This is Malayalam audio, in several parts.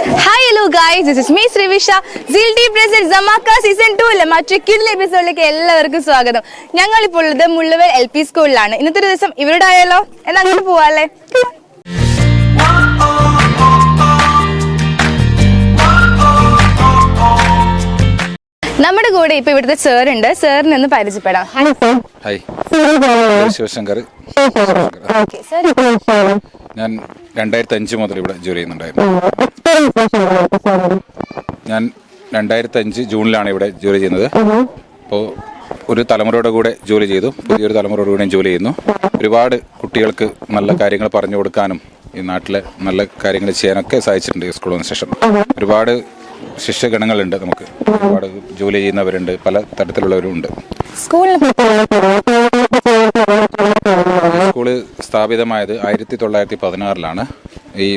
Hi, hello guys, this is me Srivisha. ZLT presents Zamaka Season 2 മറ്റൊരു കിടിലൻ എപ്പിസോഡിലേക്ക് എല്ലാവർക്കും സ്വാഗതം. ഞങ്ങൾ ഇപ്പോൾ ഉള്ളത് മുള്ളുവേൽ LP സ്കൂളിലാണ്. ഇന്നത്തെ ദിവസം ഇവരുടെ ആയാലോ? എന്നാ അങ്ങോട്ട് പോവാല്ലേ? നമ്മുടെ കൂടെ ഇപ്പൊ ഇവിടുത്തെ സാർ ഉണ്ട്. സാറിനെ ഒന്ന് പരിചയപ്പെടാം. ഹായ്, ശിവശങ്കർ. ഞാൻ 2005 മുതൽ ഇവിടെ ജോലി ചെയ്യുന്നുണ്ടായിരുന്നു. ഞാൻ 2005 ജൂണിലാണ് ഇവിടെ ജോലി ചെയ്യുന്നത്. അപ്പോൾ ഒരു തലമുറയുടെ കൂടെ ജോലി ചെയ്തു, പുതിയൊരു തലമുറയുടെ കൂടെയും ജോലി ചെയ്യുന്നു. ഒരുപാട് കുട്ടികൾക്ക് നല്ല കാര്യങ്ങൾ പറഞ്ഞു കൊടുക്കാനും ഈ നാട്ടിലെ നല്ല കാര്യങ്ങൾ ചെയ്യാനൊക്കെ സാധിച്ചിട്ടുണ്ട്. ഈ സ്കൂളിന് ശേഷം ഒരുപാട് ശിഷ്യഗണങ്ങളുണ്ട്. നമുക്ക് ഒരുപാട് ജോലി ചെയ്യുന്നവരുണ്ട്, പല തരത്തിലുള്ളവരുണ്ട്. സ്കൂള് സ്ഥാപിതമായത് 1916 ഈ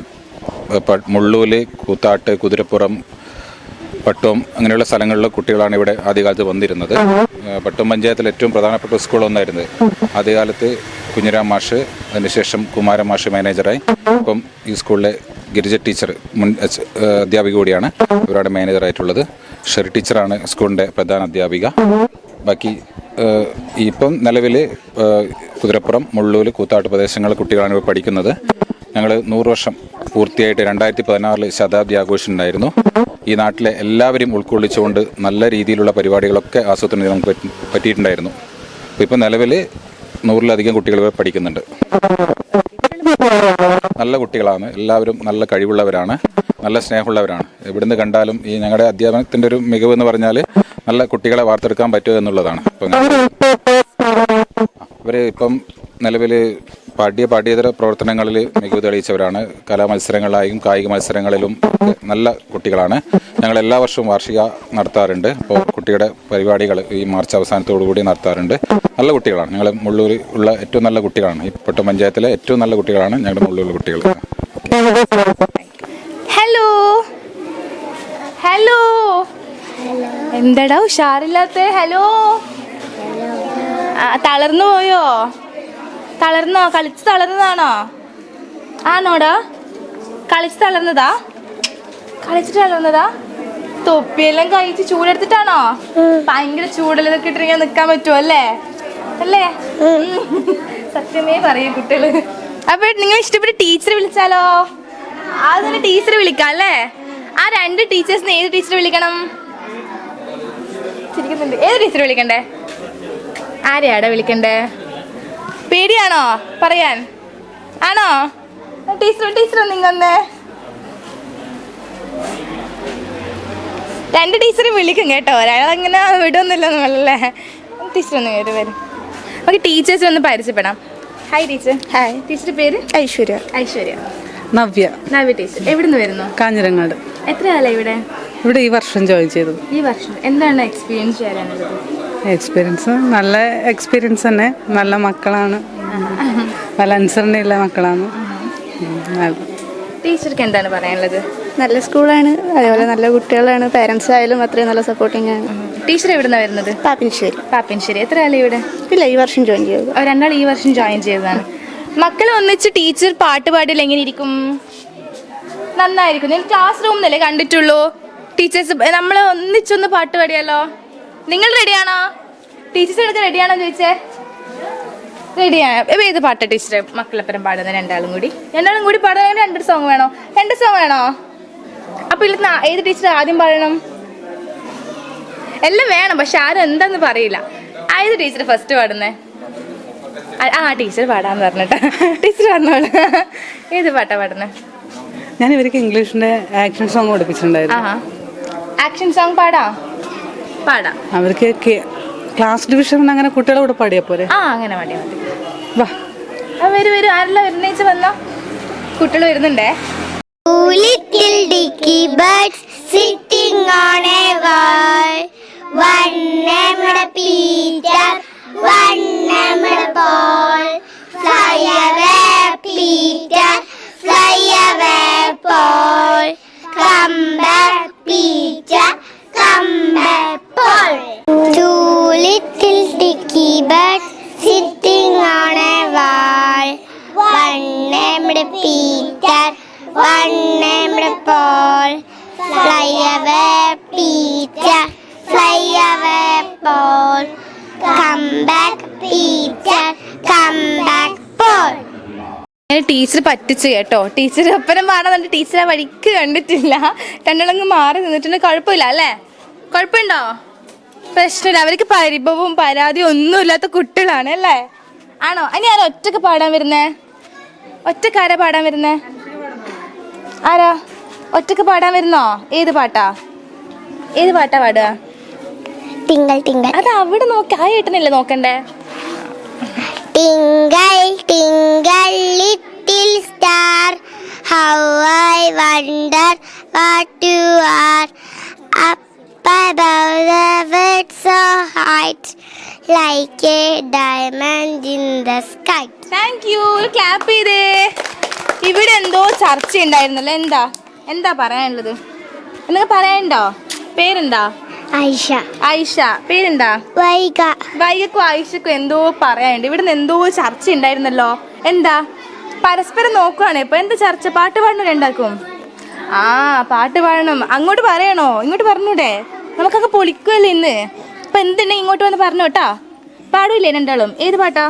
മുള്ളൂല്, കൂത്താട്ട്, കുതിരപ്പുറം, പട്ടുവം അങ്ങനെയുള്ള സ്ഥലങ്ങളിലെ കുട്ടികളാണ് ഇവിടെ ആദ്യകാലത്ത് വന്നിരുന്നത്. പട്ടുവം പഞ്ചായത്തിൽ ഏറ്റവും പ്രധാനപ്പെട്ട സ്കൂളൊന്നായിരുന്നു ആദ്യകാലത്ത്. കുഞ്ഞിരാം മാഷ്, അതിനുശേഷം കുമാരൻ മാഷ് മാനേജറായി. ഇപ്പം ഈ സ്കൂളിലെ ഗിരിജ ടീച്ചർ മുൻ അധ്യാപിക കൂടിയാണ് ഇവരുടെ മാനേജറായിട്ടുള്ളത്. ഷെറി ടീച്ചറാണ് സ്കൂളിൻ്റെ പ്രധാന അധ്യാപിക. ബാക്കി ഇപ്പം നിലവിൽ കുതിരപ്പുറം, മുള്ളൂര്, കൂത്താട്ട് പ്രദേശങ്ങളിലെ കുട്ടികളാണ് ഇവിടെ പഠിക്കുന്നത്. ഞങ്ങൾ 100 വർഷം പൂർത്തിയായിട്ട് 2016 ശതാബ്ദി ആഘോഷം ഉണ്ടായിരുന്നു. ഈ നാട്ടിലെ എല്ലാവരും ഉൾക്കൊള്ളിച്ചുകൊണ്ട് നല്ല രീതിയിലുള്ള പരിപാടികളൊക്കെ ആസൂത്രണം ചെയ്യാൻ നമുക്ക് പറ്റിയിട്ടുണ്ടായിരുന്നു. അപ്പോൾ ഇപ്പം നിലവിൽ 100-ലധികം കുട്ടികൾ ഇവിടെ പഠിക്കുന്നുണ്ട്. നല്ല കുട്ടികളാണ്, എല്ലാവരും നല്ല കഴിവുള്ളവരാണ്, നല്ല സ്നേഹമുള്ളവരാണ്. എവിടുന്ന് കണ്ടാലും ഈ ഞങ്ങളുടെ അധ്യാപനത്തിൻ്റെ ഒരു മികവ് എന്ന് പറഞ്ഞാൽ നല്ല കുട്ടികളെ വാർത്തെടുക്കാൻ പറ്റുക എന്നുള്ളതാണ്. ഇവർ ഇപ്പം നിലവിൽ പാഠ്യേതര പ്രവർത്തനങ്ങളിൽ മികവ് തെളിയിച്ചവരാണ്. കലാമത്സരങ്ങളിലായും കായിക മത്സരങ്ങളിലും നല്ല കുട്ടികളാണ്. ഞങ്ങൾ എല്ലാ വർഷവും വാർഷിക നടത്താറുണ്ട്. അപ്പോൾ കുട്ടിയുടെ പരിപാടികൾ ഈ മാർച്ച് അവസാനത്തോടു കൂടി നടത്താറുണ്ട്. നല്ല കുട്ടികളാണ്. ഞങ്ങൾ മുള്ളൂർ ഉള്ള ഏറ്റവും നല്ല കുട്ടികളാണ്. ഈ പട്ടുവം പഞ്ചായത്തിലെ ഏറ്റവും നല്ല കുട്ടികളാണ് ഞങ്ങളുടെ മുള്ളൂരിലെ കുട്ടികൾ. ഹലോ ഹലോ, എന്താടാ ഉഷാറില്ലാത്ത? ഹലോ, തളർന്നു പോയോ? തളർന്നോ? കളിച്ച് തളർന്നതാണോ? ആണോടാ? കളിച്ച് തളർന്നതാ? കളിച്ചിട്ട് തളർന്നതാ? തൊപ്പിയെല്ലാം കഴിച്ച് ചൂടെടുത്തിട്ടാണോ? ഭയങ്കര ചൂടെല്ലാം ഇട്ടിട്ട് നിൽക്കാൻ പറ്റുമോ? അല്ലേ അല്ലേ? സത്യമേ പറയൂ കുട്ടികള്. അപ്പൊ നിങ്ങൾ ഇഷ്ടപ്പെട്ട ടീച്ചറെ വിളിച്ചാലോ? അതിന് ടീച്ചറെ വിളിക്കാം അല്ലേ? ആ 2 ടീച്ചേഴ്സിന് ഏത് ടീച്ചറെ വിളിക്കണം? ചിരിക്കുന്നുണ്ട്. ഏത് ടീച്ചറെ വിളിക്കണ്ടേ? ആരെയാടാ വിളിക്കണ്ടേ? പേടിയാണോ പറയാൻ? ആണോ? ടീച്ചർ നിങ്ങന്നേ 2 ടീച്ചറെ വിളിക്കും കേട്ടോ. ഒരാളങ്ങനെ വിടൊന്നുമില്ല നമ്മളല്ലേ. ടീച്ചർ ഒന്ന് വരും. നമുക്ക് ടീച്ചേഴ്സ് ഒന്ന് പരിചയപ്പെടാം. Hi teacher. ഹായ്. ടീച്ചറുടെ പേര്? ഐശ്വര്യ. നവ്യ ടീച്ചർ. എവിടുന്ന് വരുന്നു? കാഞ്ഞിരങ്ങാട്. എത്ര കാലം ഇവിടെ? ഈ വർഷം ജോയിൻ ചെയ്തു. ഈ വർഷം എന്താണ് എക്സ്പീരിയൻസ് ചെയ്യാനുള്ളത്? എക്സ്പീരിയൻസ് നല്ല എക്സ്പീരിയൻസ് തന്നെ. നല്ല മക്കളാണ്, നല്ല അനുസരണയുള്ള മക്കളാണ്. ടീച്ചർക്ക് എന്താണ് പറയാനുള്ളത്? നല്ല സ്കൂളാണ്, അതേപോലെ നല്ല കുട്ടികളാണ്. പേരൻസ് ആയാലും അത്രയും നല്ല സപ്പോർട്ടിങ് ആണ്. ടീച്ചർ എവിടുന്നാണ് വരുന്നത്? പാപ്പിൻശ്ശേരി. എത്ര കാലം ഇവിടെ? ഇല്ല, ഈ വർഷം ജോയിൻ ചെയ്തു. 2 ഈ വർഷം ജോയിൻ ചെയ്തതാണ്. മക്കൾ ഒന്നിച്ച് ടീച്ചർ പാട്ട് പാടിയിൽ എങ്ങനെ ഇരിക്കും? നന്നായിരിക്കും. നിങ്ങൾ ക്ലാസ് റൂമിലല്ലേ കണ്ടിട്ടുള്ളൂ? ടീച്ചേഴ്സ് നമ്മൾ ഒന്നിച്ചൊന്ന് പാട്ട് പാടിയാലോ? നിങ്ങൾ റെഡിയാണോ? ടീച്ചേഴ്സ് എടുത്ത് റെഡിയാണോ ചോദിച്ചേ? റെഡിയാണ്. ഏത് പാട്ടാ ടീച്ചർ മക്കളെപ്പരം പാടുന്നത്? രണ്ടാളും കൂടി പാടാൻ 2 സോങ് വേണോ? 2 സോങ് വേണോ? അപ്പൊ ഇതിൽ ഏത് ടീച്ചർ ആദ്യം പാടണം? എല്ലാം വേണം, പക്ഷെ ആരും എന്താന്ന് പറയില്ല. ഏത് ടീച്ചർ ഫസ്റ്റ് പാടുന്നേ? ടീച്ചർ പാടാന്ന് പറഞ്ഞിട്ട്. ടീച്ചർ പറഞ്ഞോളൂ. ഏത് പാട്ടാ പാടുന്നേ? ഞാൻ ഇവർക്ക് ഇംഗ്ലീഷിന്റെ ആക്ഷൻ സോങ് പഠിപ്പിച്ചിട്ടുണ്ടായിരുന്നു. ആക്ഷൻ സോങ് പാടാം. അവർക്ക് ക്ലാസ് ഡിവിഷൻ അങ്ങനെ കുട്ടികളെ കൂടെ പാടിയാ പോരെ? അങ്ങനെ പാടിയാ മതി. വരൂ. ആരെല്ലാം വരുന്നേച്ച് വന്നോ? കുട്ടികൾ വരുന്നുണ്ടേ. Little dicky birds sitting on a wall. One named Peter, one named Paul. Fly away, Peter, fly away, Paul. Come back, Peter, come back, Paul. 2 little dicky birds sitting on a wall. One named Peter, one named Paul. ball. Come back, Peter. Come back, Paul. Teacher പറ്റിച്ചു കേട്ടോ. ടീച്ചർ ഒപ്പനം പാടാൻ ടീച്ചർ ആ വഴിക്ക് കണ്ടിട്ടില്ല. രണ്ടാളങ്ങ് മാറി നിന്നിട്ടുണ്ട്. കുഴപ്പമില്ല അല്ലേ? കുഴപ്പമുണ്ടോ? പ്രശ്നമില്ല. അവർക്ക് പരിഭവവും പരാതിയും ഒന്നുമില്ലാത്ത കുട്ടികളാണ് അല്ലേ? ആണോ? ഇനി ആരാ ഒറ്റക്ക് പാടാൻ വരുന്നേ? ഒറ്റക്കാരാ പാടാൻ വരുന്നേ? ആരാ ഒറ്റക്ക് പാടാൻ വരുന്നോ? ഏത് പാട്ടാ പാടുക? Tingle, tingle. അത് അവിടെ നോക്കി ആ ഏട്ടനല്ലേ നോക്കണ്ടേ? Tingle, tingle, little star, how I wonder what you are. Up above the world so high, like a diamond in the sky. Thank you. Clap ചെയ്തേ. ഇവിടെ എന്തോ ചർച്ച ഉണ്ടായിരുന്നല്ലോ. എന്താ പറയാനുള്ളത്? എന്തൊക്കെ പറയാനുണ്ടോ? പേരെന്താ? ഐഷ. പേരെന്താ? വൈകക്കും ആയിഷക്കും എന്തോ പറയാനുണ്ട്. ഇവിടുന്ന് എന്തോ ചർച്ച ഉണ്ടായിരുന്നല്ലോ. എന്താ? പരസ്പരം നോക്കുവാണ് ഇപ്പൊ. എന്താ ചർച്ച? പാട്ട് പാടണം രണ്ടാക്കും? ആ, പാട്ട് പാടണം. അങ്ങോട്ട് പറയണോ? ഇങ്ങോട്ട് പറഞ്ഞൂടെ? നമുക്കൊക്കെ പൊളിക്കുമല്ലോ ഇന്ന്. ഇപ്പൊ എന്തുണ്ടെങ്കിൽ ഇങ്ങോട്ട് വന്ന് പറഞ്ഞോട്ടാ. പാടൂല്ലേ രണ്ടാളും? ഏത് പാട്ടാ?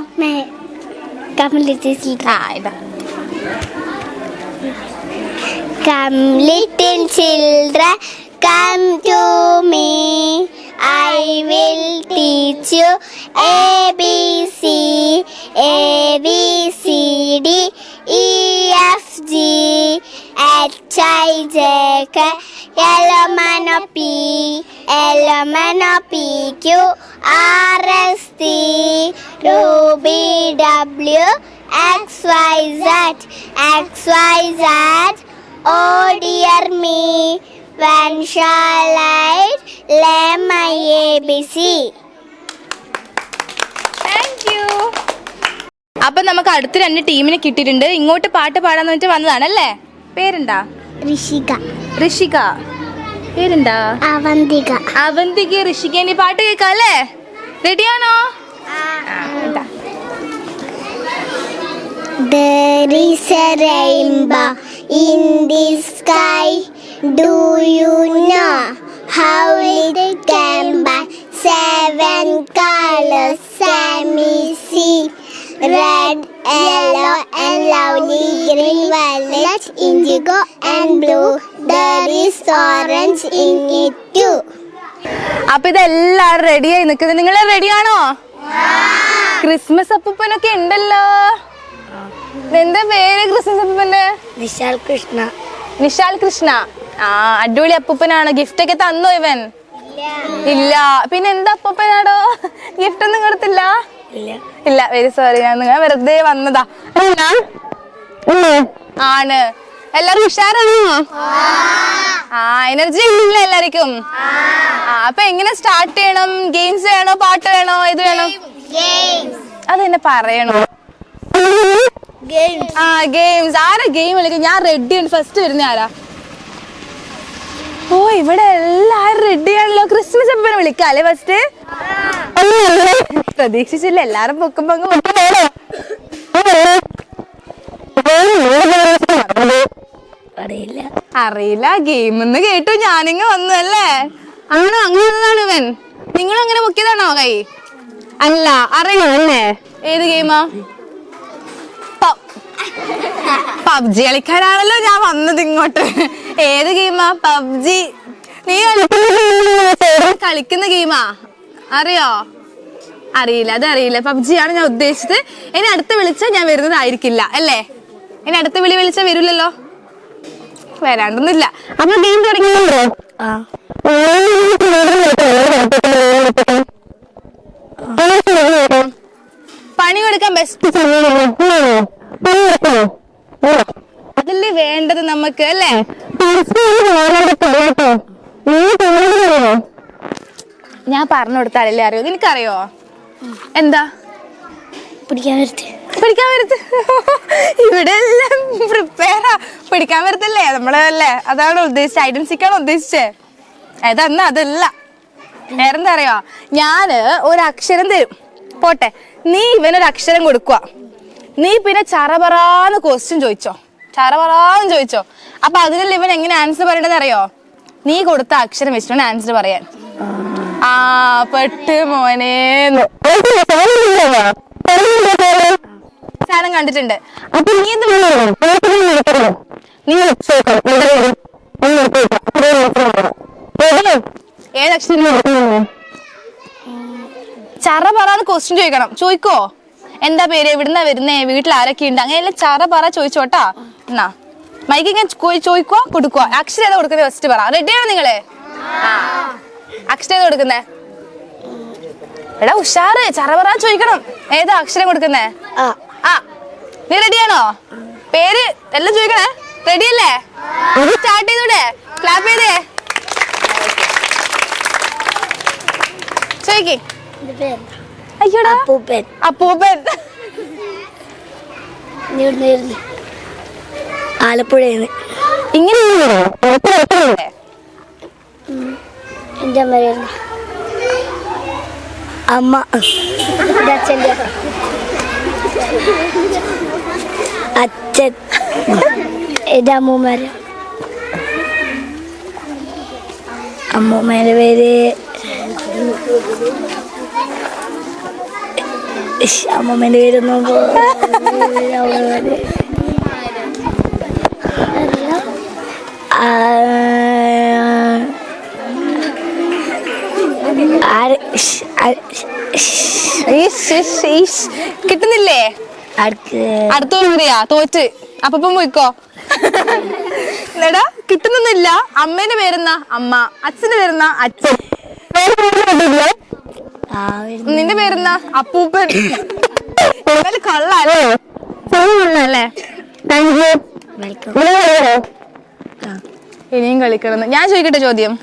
ആ, ഇതാ. Come little children, come to me. I will teach you ABC, ABCD, EFG, HIJK, LMNOP, QRST, UVW, XYZ. Oh dear me, when shall I learn my ABC? Thank you. അപ്പൊ നമുക്ക് അടുത്ത 2 ടീമിനെ കിട്ടിയിട്ടുണ്ട്. ഇങ്ങോട്ട് പാട്ട് പാടാന്ന് പറഞ്ഞിട്ട് വന്നതാണല്ലേ? പേരെന്താ? ഋഷിക. പേരെന്താ? അവന്തിക. ഋഷിക. ഇനി പാട്ട് കേൾക്കാം അല്ലേ? റെഡിയാണോ? There is a rainbow in the sky. Do you know how it came by? 7 colors we see. Red, yellow and lovely green, violet, indigo and blue. There is orange in it too. അപ്പൊ ഇതെല്ലാരും റെഡിയായി നിൽക്കുന്നത്. നിങ്ങൾ റെഡിയാണോ? ക്രിസ്മസ് അപ്പൂപ്പനൊക്കെ ഉണ്ടല്ലോ. എന്താ പേര് ക്രിസ്മസ് അപ്പൂപ്പന്റെ? വിശാൽ കൃഷ്ണ. ആ, അടിപൊളി അപ്പൂപ്പനാണ്. ഗിഫ്റ്റ് ഒക്കെ തന്നോ ഇവൻ? ഇല്ല. പിന്നെ എന്താ അപ്പൂപ്പനാടോ? ഗിഫ്റ്റ് ഒന്നും കൊടുത്തില്ല? ഇല്ല. Very sorry. ഞാൻ നിങ്ങൾ വെറുതെ വന്നതാ. ആണ്. എല്ലാരും ഉഷാറാണോ? ആ, എനർജി ഇല്ല എല്ലാവർക്കും? അപ്പൊ എങ്ങനെ സ്റ്റാർട്ട് ചെയ്യണം? ഗെയിംസ് വേണോ? പാട്ട് വേണോ? ഇത് വേണോ? അതെന്നെ പറയണോ? ആ, ഗെയിംസ്. ആരാ ഗെയിം കളിക്കും? ഞാൻ റെഡിയാണ്. ഫസ്റ്റ് വരുന്ന ആരാ? ഓ, ഇവിടെ എല്ലാരും റെഡിയാണല്ലോ. ക്രിസ്മസ് അപ്പനെ വിളിക്കാല്ലേ ഫസ്റ്റ്? പ്രതീക്ഷിച്ചില്ല. എല്ലാരും പൊക്കുമ്പോ അറിയില്ല. ഗെയിം എന്ന് കേട്ടു ഞാനിങ്ങ് വന്നു അല്ലേ? ആണോ? അങ്ങനെ വന്നതാണ് ഇവൻ. നിങ്ങളും അങ്ങനെ പൊക്കിയതാണോ കൈ? അല്ല. അറിയോ അല്ലേ? ഏത് ഗെയിമാ? പബ്ജി കളിക്കാനാണല്ലോ ഞാൻ വന്നത് ഇങ്ങോട്ട്. ഏത് ഗെയിമാ? പബ്ജി. നീ കളിക്കുന്ന ഗെയിമാ? അറിയോ? അറിയില്ല. അതറിയില്ല. പബ്ജിയാണ് ഞാൻ ഉദ്ദേശിച്ചത്. ഇനി അടുത്ത് വിളിച്ചാൽ ഞാൻ വരുന്നതായിരിക്കില്ല അല്ലേ? ഇനി അടുത്ത വിളിച്ചാൽ വരില്ലല്ലോ? വരാണ്ടൊന്നുമില്ല. അപ്പൊ ഗെയിം തുടങ്ങിയല്ലോ. പണി കൊടുക്കാൻ ബെസ്റ്റ് അതല്ലേ വേണ്ടത് നമുക്ക് അല്ലേ? ഞാൻ പറഞ്ഞു കൊടുത്താലല്ലേ അറിയോ? നിനക്കറിയോ? എന്താ പിടിക്കാൻ വരത്ത്? ഇവിടെ എല്ലാം പ്രിപ്പയറാ. പിടിക്കാൻ വരത്തല്ലേ നമ്മളല്ലേ? അതാണ് ഉദ്ദേശിച്ചത്. ഐഡൻസിക്കാണ് ഉദ്ദേശിച്ചേ. അതന്ന് അതല്ല. വേറെന്താ അറിയോ? ഞാന് ഒരു അക്ഷരം തരും. പോട്ടെ, നീ ഇവനൊരു അക്ഷരം കൊടുക്കുക. നീ പിന്നെ ചറപറാന്ന് ക്വസ്റ്റ്യൻ ചോദിച്ചോ. അപ്പൊ അതിനുള്ള ഇവൻ എങ്ങനെ ആൻസർ പറയണത് അറിയോ? നീ കൊടുത്ത അക്ഷരം വെച്ചിട്ടാണ് ആൻസർ പറയാൻ. ആ പെട്ട് മോനെ സാധനം കണ്ടിട്ടുണ്ട്. അപ്പൊ നീ എന്ത് നീ ഏതക്ഷരം ചറ പറയാന്ന് ക്വസ്റ്റ്യൻ ചോദിക്കണം. ചോദിക്കോ? എന്താ പേര്, എവിടുന്നാ വരുന്നേ, വീട്ടിൽ ആരൊക്കെ ഉണ്ട്, അങ്ങനെയല്ല ചറ പറ ചോദിച്ചോട്ടാ. എന്നാ മൈക്ക് ഇങ്ങനെ ചോദിക്കോ കൊടുക്കോ? അക്ഷരം ഏതാ കൊടുക്കുന്നത് ഫസ്റ്റ് പറ. റെഡിയാണോ നിങ്ങള്? ആ അക്ഷരം ഏതാ കൊടുക്കുന്നേ? എടാ ഉഷാറ്, ചറ പറ ചോദിക്കണം. ഏതാ അക്ഷരം കൊടുക്കുന്നേ? ആ നീ റെഡിയാണോ? പേര് എല്ലാം ചോദിക്കണേ. റെഡിയല്ലേ? സ്റ്റാർട്ട് ചെയ്തൂടെ? ക്ലാപ്പ് ചെയ്തേ. ചോദിക്കേ. അയ്യോടാ അപ്പൂപ്പൻ. അപ്പൂപ്പൻ. ആലപ്പുഴയിൽ ഇങ്ങനെ എൻ്റെ അമ്മ അച്ഛൻ്റെ അച്ഛൻ എൻ്റെ അമ്മൂമ്മേൻ്റെ പേര് അമ്മൂമ്മേൻ്റെ പേരൊന്നും കിട്ടുന്നില്ലേ? അടുത്ത പറയാ തോറ്റ്. അപ്പം പോയിക്കോ. എടാ കിട്ടുന്നില്ല. അമ്മേന്റെ പേരെന്നാ അമ്മ, അച്ഛന്റെ പേരെന്നാ അച്ഛൻ, നിന്റെ പേരെന്നാ അപ്പൂപ്പൻ. കള്ളല്ലേ? ഇനിയും കളിക്കണം. ഞാൻ ചോദിക്കട്ടെ ചോദ്യം?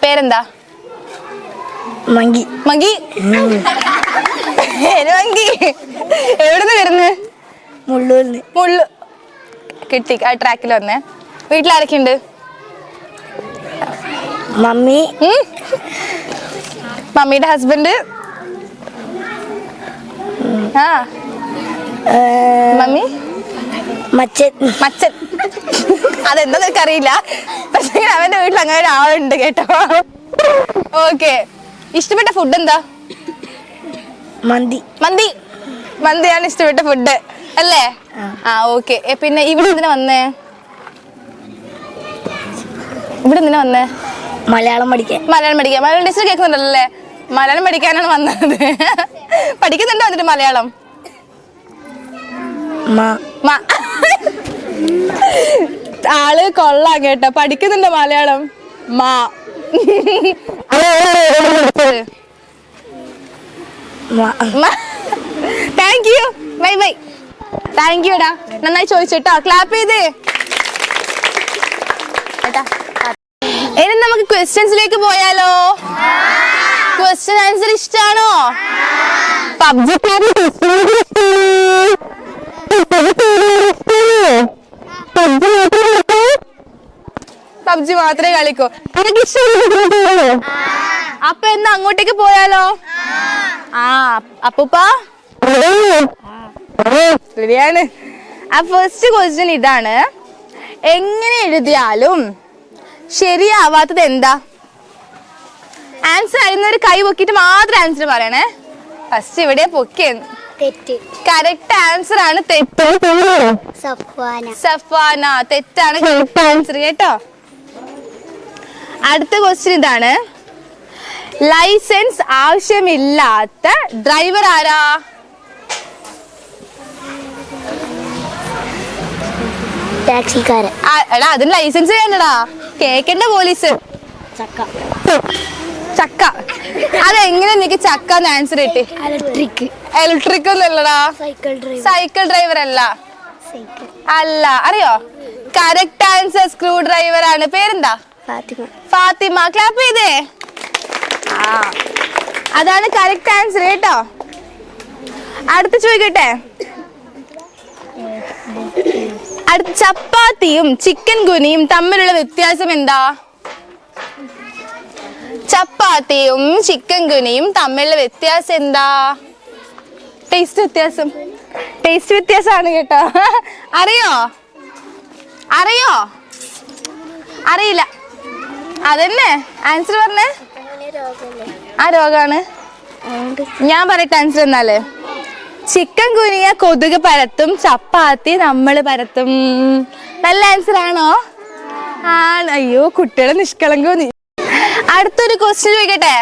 പേരെന്താ? മങ്കി. മങ്കി. മങ്കി എവിടുന്ന് വരുന്നത്? മുള്ളൂരിന്ന്. മുള്ളു കിട്ടി. ആ ട്രാക്കിൽ വന്നേ. വീട്ടിലാരൊക്കെ ഉണ്ട്? മമ്മി, മമ്മിയുടെ ഹസ്ബൻഡ്, ആ മമ്മി, മച്ചൻ. മച്ചൻ. അതെന്താ നിനക്കറിയില്ല, പക്ഷെ അവന്റെ വീട്ടിൽ അങ്ങനെ ഒരാളുണ്ട് കേട്ടോ. ഓക്കെ. ഇഷ്ടപ്പെട്ട ഫുഡ് എന്താ? മന്തി. മന്തി. മന്തിയാണ് ഇഷ്ടപ്പെട്ട ഫുഡ് അല്ലേ? ആ ഓക്കെ. പിന്നെ ഇവിടെ എന്തിനാ വന്നേ? ഇവിടെ എന്തിനാ വന്നേ? മലയാളം പഠിക്കാൻ. മലയാളം പഠിക്കാൻ. മലയാളം ടീച്ചർ കേൾക്കുന്നുണ്ടല്ലേ? മലയാളം പഠിക്കാനാണ് വന്നത്. പഠിക്കുന്നുണ്ടോ എന്നിട്ട് മലയാളം? ആള് കൊള്ളാം കേട്ടോ, പഠിക്കുന്നുണ്ടോ മലയാളം? മാ. Thank you. Bye bye. Thank you ടാ, നന്നായി ചോദിച്ചേട്ടോ. ക്ലാപ്പ് ചെയ്തേ. ഇനി നമുക്ക് ക്വസ്റ്റ്യൻസിലേക്ക് പോയാലോ? ക്വസ്റ്റ്യൻ ആൻസർ ഇഷ്ടാണോ? പബ്ജി പബ്ജി മാത്രമേ കളിക്കൂ. അപ്പൊ എന്നാ അങ്ങോട്ടേക്ക് പോയാലോ? ആ അപ്പൂപ്പാ ശരിയാണ്. ആ ഫസ്റ്റ് ക്വസ്റ്റ്യൻ ഇതാണ്. എങ്ങനെ എഴുതിയാലും ശരിയാവാത്തത് എന്താ? ആൻസർ അറിയുന്നവർ കൈ പൊക്കിട്ട് മാത്രം ആൻസർ പറയണേ. ഫസ്റ്റ് ഇവിടെ പൊക്കിയെന്ന്. തെറ്റ്. കറക്റ്റ് ആൻസർ ആണ് തെറ്റ്. സഫാന. സഫാന തെറ്റാണ് കറക്റ്റ് ആൻസർ കേട്ടോ. അടുത്ത ക്വസ്റ്റ്യൻ ഇതാണ്. ലൈസൻസ് ആവശ്യമില്ലാത്ത ഡ്രൈവർ ആരാ? ടാക്സിക്കാരൻ. എടാ അതിന് ലൈസൻസ് വേണ്ടടാ, കേക്കണ്ട പോലീസ്. ചക്ക. ചക്ക. അതെങ്ങനെ നിനക്ക് ചക്ക ആൻസർ കിട്ടി? ഇലക്ട്രിക്. ഇലക്ട്രിക് ഒന്നല്ലടാ, സൈക്കിൾ ഡ്രൈവർ. സൈക്കിൾ ഡ്രൈവർ അല്ല. അല്ല. അറിയോ? കറക്റ്റ് ആൻസർ സ്ക്രൂ ഡ്രൈവർ ആണ്. പേരെന്താ? ഫാത്തിമ. ഫാത്തിമ. ക്ലാപ്പ് ചെയ്തേ. ആ അതാണ് കറക്റ്റ് ആൻസർ കേട്ടോ. അടുത്ത് ചോദിക്കട്ടെ. അടുത്ത ചപ്പാത്തിയും ചിക്കൻ ഗുനിയും തമ്മിലുള്ള വ്യത്യാസം എന്താ? ചപ്പാത്തിയും ചിക്കൻ ഗുനിയും തമ്മിലുള്ള വ്യത്യാസം എന്താ? ടേസ്റ്റ് വ്യത്യാസം. ടേസ്റ്റ് വ്യത്യാസമാണ് കേട്ടോ. അറിയോ? അറിയോ? അറിയില്ല. അതന്നെ ആൻസർ പറഞ്ഞേ. ആ രോഗാണ്. ഞാൻ പറയട്ടെ ആൻസർ എന്നാല്. ചിക്കൻ കുനിയ കൊതുക് പരത്തും, ചപ്പാത്തി നമ്മള് പരത്തും. നല്ല ആൻസർ ആണോ? ആണ്. അയ്യോ കുട്ടികളെ നിഷ്കളങ്കോ. അടുത്തൊരു ക്വസ്റ്റ്യൻ ചോദിക്കട്ടെ.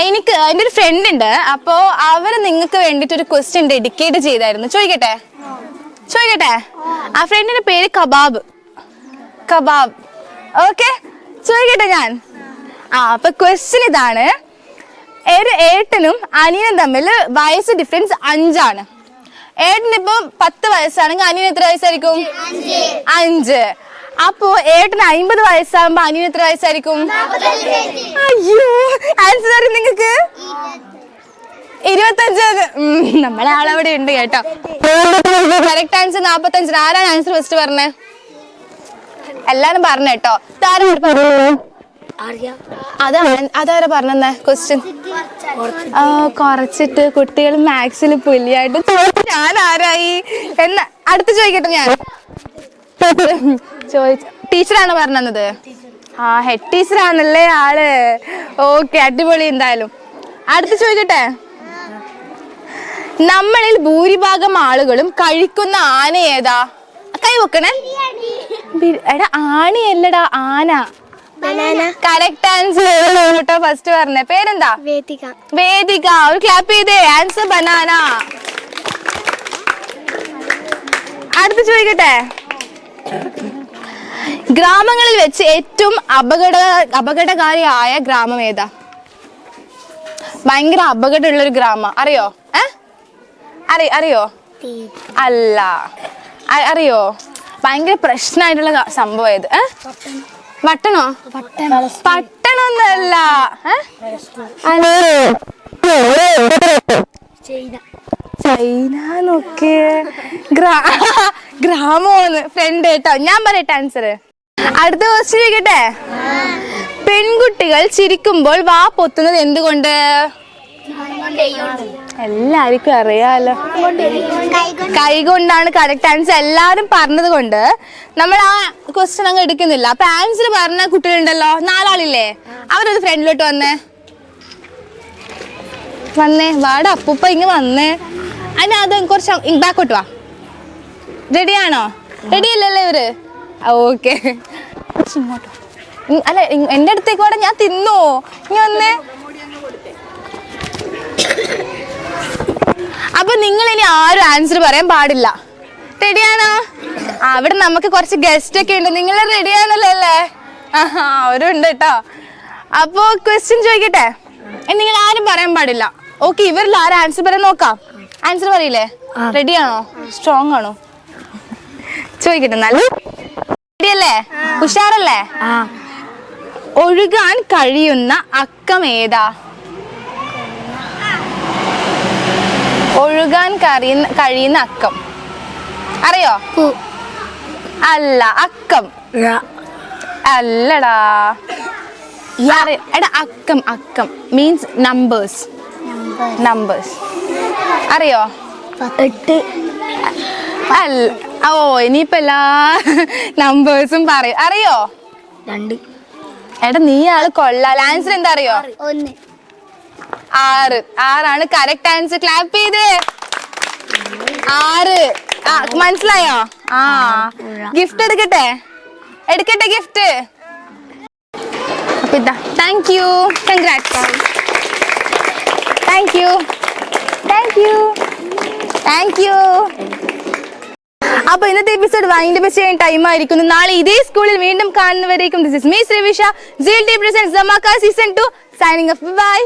എനിക്ക് എൻ്റെ ഒരു ഫ്രണ്ട് ഉണ്ട്, അപ്പോ അവര് നിങ്ങൾക്ക് വേണ്ടിട്ട് ഒരു ക്വസ്റ്റ്യൻ ഡെഡിക്കേറ്റ് ചെയ്തായിരുന്നു. ചോദിക്കട്ടെ? ആ ഫ്രണ്ടിന്റെ പേര് കബാബ്. ഓക്കെ, ചോദിക്കട്ടെ ഞാൻ? അപ്പൊ ക്വസ്റ്റ്യൻ ഇതാണ്. ഒരു ഏട്ടനും അനിയനും തമ്മിൽ വയസ്സ് ഡിഫറൻസ് 5 ആണ്. ഏട്ടനിപ്പോ 10 വയസ്സാണെങ്കിൽ അനിയൻ എത്ര വയസ്സായിരിക്കും? 5. അപ്പോ ഏട്ടന് 50 വയസ്സാകുമ്പോ അനിയൻ എത്ര വയസ്സായിരിക്കും? അയ്യോ, ആൻസർ അറിയാം നിങ്ങൾക്ക്? 25. നമ്മളെ ആളവിടെ ഉണ്ട് കേട്ടോ. Correct answer 45. ആരാണ് ആൻസർ ഫസ്റ്റ് പറഞ്ഞേ? എല്ലാരും പറഞ്ഞ കേട്ടോ. അതാരാ പറഞ്ഞെ ക്വസ്റ്റ്യൻ? കുറച്ചിട്ട് കുട്ടികൾ മാത്സിൽ പുലിയായിട്ട്. ഞാൻ ആരായി? എന്നാ അടുത്ത് ചോദിക്കട്ടെ ഞാൻ? ടീച്ചറാണ് പറഞ്ഞത്? ഹെഡ് ടീച്ചറാണല്ലേ ആള്. ഓക്കെ, അടിപൊളി. എന്തായാലും അടുത്ത് ചോദിക്കട്ടെ. നമ്മളിൽ ഭൂരിഭാഗം ആളുകളും കഴിക്കുന്ന ആന ഏതാ? കൈ വെക്കണേ. എടാ ആനയല്ലടാ, ആന. Correct answer. ഫസ്റ്റ് പറഞ്ഞ പേരെന്താ? വേദിക. ഒരു ക്ലാപ്പ് ചെയ്തേ. Answer banana. അടുത്ത് ചോദിക്കട്ടെ. ഗ്രാമങ്ങളിൽ വെച്ച് ഏറ്റവും അപകടകാരിയായ ഗ്രാമം ഏതാ? ഭയങ്കര അപകടമുള്ളൊരു ഗ്രാമം അറിയോ? അറിയോ? അല്ല. അറിയോ? ഭയങ്കര പ്രശ്നമായിട്ടുള്ള സംഭവം ഏത്? പട്ടണോ? പട്ടണമൊന്നല്ല. ചൈന നോക്കേ. ഗ്രാമോന്ന് ഫ്രണ്ട് കേട്ടോ. ഞാൻ പറയട്ടെ ആൻസർ? അടുത്ത ക്വസ്റ്റ്യൻ ചോദിക്കട്ടെ. പെൺകുട്ടികൾ ചിരിക്കുമ്പോൾ വാ പൊത്തുന്നത് എന്തുകൊണ്ട്? എല്ലാവർക്കും അറിയാലോ, കൈകൊണ്ടാണ് കറക്റ്റ് ആൻസർ. എല്ലാരും പറഞ്ഞത് കൊണ്ട് നമ്മൾ ആ ക്വസ്റ്റ്യൻ അങ്ങ് എടുക്കുന്നില്ല. അപ്പൊ ആൻസർ പറഞ്ഞ കുട്ടികളുണ്ടല്ലോ, 4 ആളില്ലേ, അവരൊരു ഫ്രണ്ടിലോട്ട് വന്നേ. വാടാ അപ്പൂപ്പ ഇങ്ങ് വന്നേ. അത് കുറച്ച് ബാക്കോട്ട് വാ. റെഡിയാണോ? റെഡി അല്ലല്ലേ ഇവര്? ഓക്കെ, ഇങ്ങോട്ടോ. അല്ല, എന്റെ അടുത്തേക്ക് വാടാ, ഞാൻ തിന്നോ. ഇനി വന്നേ. അപ്പൊ നിങ്ങൾ ഇനി ആരും ആൻസർ പറയാൻ പാടില്ല. റെഡിയാണോ? അവിടെ നമുക്ക് കുറച്ച് ഗസ്റ്റ് ഒക്കെ ഉണ്ട്. നിങ്ങൾ റെഡിയാണല്ലോ അല്ലേ? അവരുണ്ട് കേട്ടോ. അപ്പൊ ക്വസ്റ്റ്യൻ ചോദിക്കട്ടെ. നിങ്ങൾ ആരും പറയാൻ പാടില്ല. ഓക്കെ, ഇവരിൽ ആരും ആൻസർ പറയാൻ നോക്കാം. ആൻസർ പറയില്ലേ? റെഡിയാണോ? സ്ട്രോങ് ആണോ? ചോദിക്കട്ടെ. നല്ല റെഡിയല്ലേ? ഉഷാറല്ലേ? ഒഴുകാൻ കഴിയുന്ന അക്കം ഏതാ? ഒഴുകാൻ കഴിയുന്ന അക്കം അറിയോ? അല്ല, അക്കം അല്ലടാ. എടാ അക്കം. അക്കം മീൻസ് നമ്പേഴ്സ്. അറിയോ? 8. അല്ല. ഓ, ഇനിയിപ്പോ എല്ലാ നമ്പേഴ്സും പറയും. അറിയോ? 2. എടാ നീ ആള് കൊള്ളാൽ. ആൻസർ എന്താ അറിയോ? 1. 6. 6 കറക്റ്റ് ആൻസർ. ക്ലാപ്പ് ചെയ്ത്. 6. മനസ്സിലായോ? ഗിഫ്റ്റ് എടുക്കട്ടെ ഗിഫ്റ്റ്. അപ്പൊ ഇതാ. Thank you. Congrats. Thank you. അപ്പൊ ഇന്നത്തെ എപ്പിസോഡ് വൈൻഡ് അപ്പ് ചെയ്യാൻ ടൈം ആയിരിക്കുന്നു. നാളെ ഇതേ സ്കൂളിൽ വീണ്ടും കാണുന്നവരേക്കും. This is Miss Ravisha, ZLT presents Zamaka Season 2 signing off. Bye.